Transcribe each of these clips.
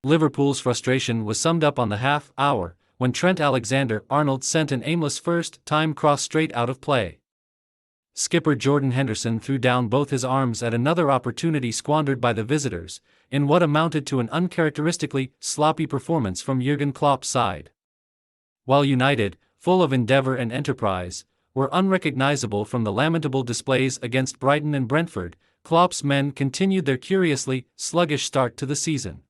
Liverpool's frustration was summed up on the half-hour, when Trent Alexander-Arnold sent an aimless first-time cross straight out of play. Skipper Jordan Henderson threw down both his arms at another opportunity squandered by the visitors, in what amounted to an uncharacteristically sloppy performance from Jurgen Klopp's side. While United, full of endeavour and enterprise, were unrecognisable from the lamentable displays against Brighton and Brentford, Klopp's men continued their curiously sluggish start to the season.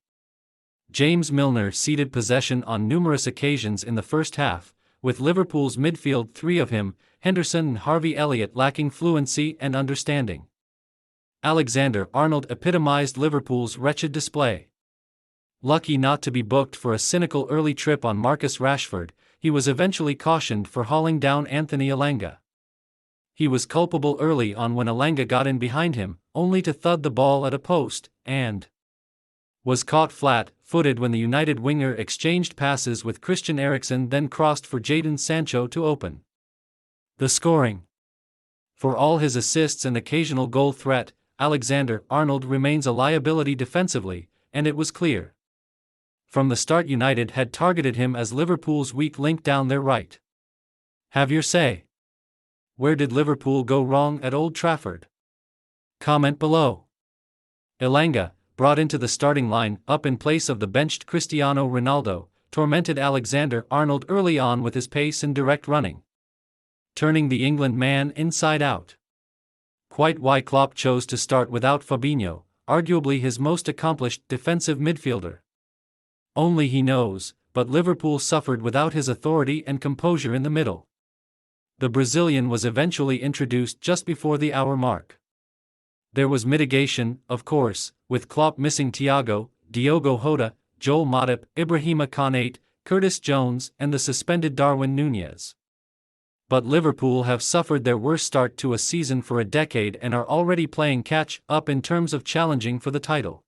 James Milner ceded possession on numerous occasions in the first half, with Liverpool's midfield, three of him, Henderson and Harvey Elliott, lacking fluency and understanding. Alexander-Arnold epitomised Liverpool's wretched display. Lucky not to be booked for a cynical early trip on Marcus Rashford, he was eventually cautioned for hauling down Anthony Elanga. He was culpable early on when Elanga got in behind him, only to thud the ball at a post, and was caught flat-footed when the United winger exchanged passes with Christian Eriksen, then crossed for Jadon Sancho to open the scoring. For all his assists and occasional goal threat, Alexander-Arnold remains a liability defensively, and it was clear from the start United had targeted him as Liverpool's weak link down their right. Have your say. Where did Liverpool go wrong at Old Trafford? Comment below. Elanga, brought into the starting line up in place of the benched Cristiano Ronaldo, tormented Alexander-Arnold early on with his pace and direct running, turning the England man inside out. Quite why Klopp chose to start without Fabinho, arguably his most accomplished defensive midfielder, only he knows, but Liverpool suffered without his authority and composure in the middle. The Brazilian was eventually introduced just before the hour mark. There was mitigation, of course, with Klopp missing Thiago, Diogo Jota, Joel Matip, Ibrahima Konate, Curtis Jones and the suspended Darwin Núñez. But Liverpool have suffered their worst start to a season for a decade and are already playing catch-up in terms of challenging for the title.